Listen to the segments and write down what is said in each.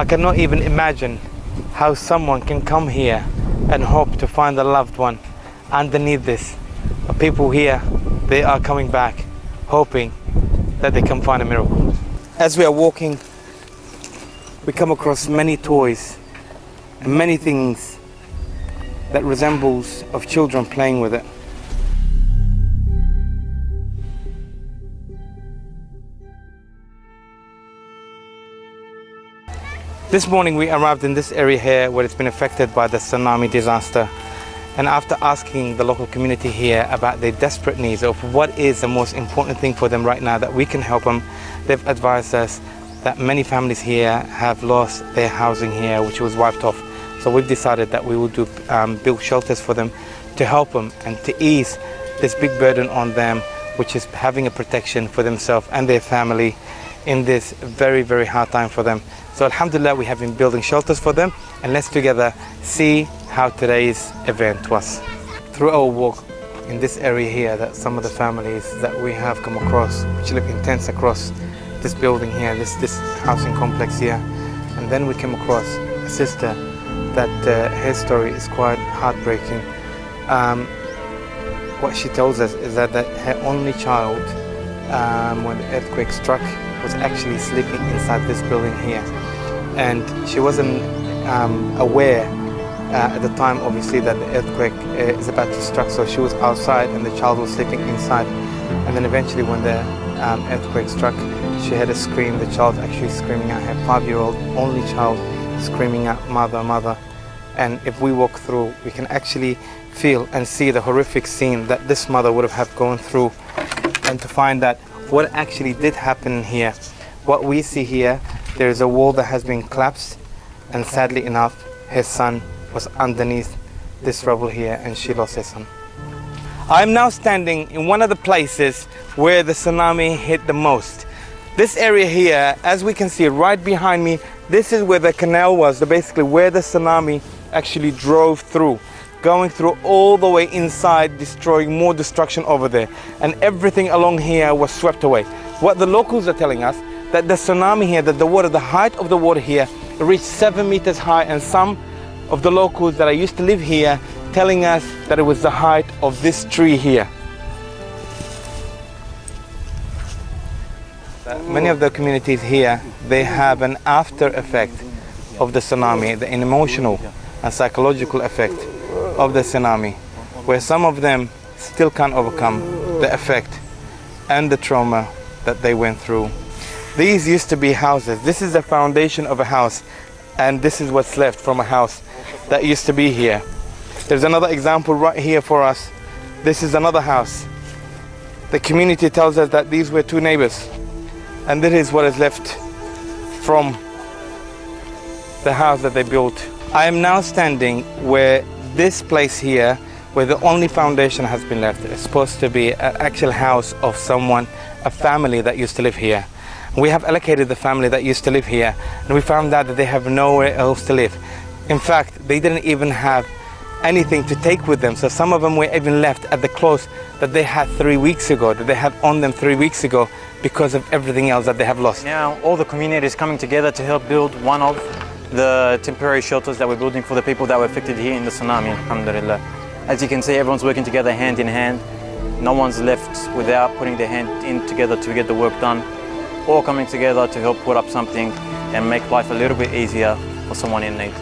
I cannot even imagine how someone can come here and hope to find a loved one underneath this. But people here, they are coming back hoping that they can find a miracle. As we are walking, we come across many toys and many things that resembles of children playing with it. This morning we arrived in this area here where it's been affected by the tsunami disaster, and after asking the local community here about their desperate needs of what is the most important thing for them right now that we can help them, they've advised us that many families here have lost their housing here, which was wiped off. So we've decided that we will build shelters for them to help them and to ease this big burden on them, which is having a protection for themselves and their family in this very, very hard time for them. So alhamdulillah, we have been building shelters for them, and let's together see how today's event was. Through our walk in this area here, that some of the families that we have come across, which live in tents across this building here, this housing complex here, and then we came across a sister that her story is quite heartbreaking. What she tells us is that her only child, when the earthquake struck, was actually sleeping inside this building here, and she wasn't aware at the time, obviously, that the earthquake is about to strike. So she was outside and the child was sleeping inside, and then eventually when the earthquake struck, she had a scream. The child actually screaming out, her 5-year-old only child screaming out, "Mother, mother." And if we walk through, we can actually feel and see the horrific scene that this mother would have gone through, and to find that what actually did happen here. What we see here, there is a wall that has been collapsed, and sadly enough, her son was underneath this rubble here, and she lost her son. I'm now standing in one of the places where the tsunami hit the most. This area here, as we can see right behind me, this is where the canal was, basically where the tsunami actually drove through, going through all the way inside, destroying more destruction over there, and everything along here was swept away. What the locals are telling us, that the tsunami here, that the water, the height of the water here reached 7 meters high, and some of the locals that I used to live here telling us that it was the height of this tree here. Many of the communities here, they have an after effect of the tsunami, an emotional and psychological effect of the tsunami, where some of them still can't overcome the effect and the trauma that they went through. These used to be houses. This is the foundation of a house, and this is what's left from a house that used to be here. There's another example right here for us. This is another house. The community tells us that these were two neighbors, and this is what is left from the house that they built. I am now standing where this place here, where the only foundation has been left. It's supposed to be an actual house of someone, a family that used to live here. We have allocated the family that used to live here, and we found out that they have nowhere else to live. In fact, they didn't even have anything to take with them. So some of them were even left at the clothes that they had 3 weeks ago, that they had on them 3 weeks ago, because of everything else that they have lost. Now all the community is coming together to help build one of the temporary shelters that we're building for the people that were affected here in the tsunami, alhamdulillah. As you can see, everyone's working together hand in hand. No one's left without putting their hand in together to get the work done. All coming together to help put up something and make life a little bit easier for someone in need.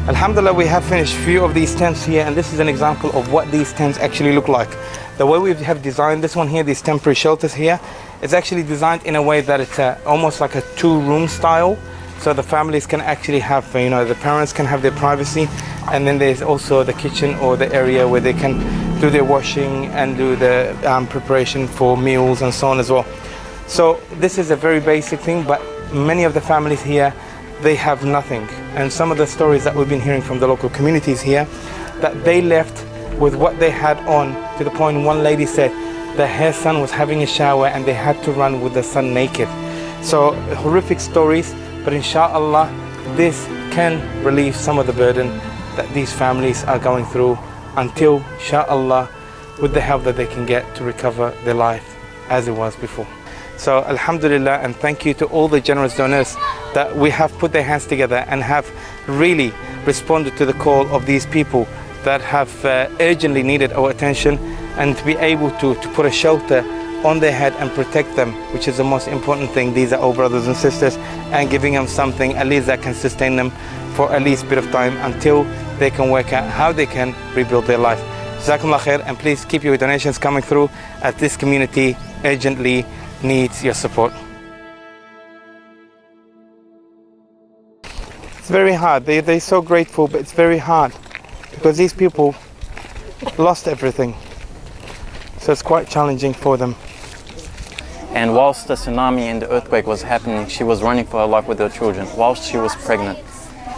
Alhamdulillah, we have finished a few of these tents here, and this is an example of what these tents actually look like. The way we have designed this one here, these temporary shelters here, is actually designed in a way that it's almost like a 2-room style. So the families can actually have, the parents can have their privacy, and then there's also the kitchen or the area where they can do their washing and do the preparation for meals and so on as well. So this is a very basic thing, but many of the families here, they have nothing. And some of the stories that we've been hearing from the local communities here, that they left with what they had on, to the point one lady said that her son was having a shower and they had to run with the son naked. So horrific stories, but inshallah this can relieve some of the burden that these families are going through, until inshallah with the help that they can get to recover their life as it was before. So Alhamdulillah, and thank you to all the generous donors that we have put their hands together and have really responded to the call of these people that have urgently needed our attention, and to be able to put a shelter on their head and protect them, which is the most important thing. These are our brothers and sisters, and giving them something at least that can sustain them for at least a bit of time until they can work out how they can rebuild their life. Jazakumullah khair, and please keep your donations coming through, as this community urgently needs your support. It's very hard. They're so grateful, but it's very hard because these people lost everything. So it's quite challenging for them. And whilst the tsunami and the earthquake was happening, she was running for her life with her children whilst she was pregnant.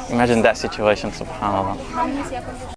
Imagine that situation, subhanAllah.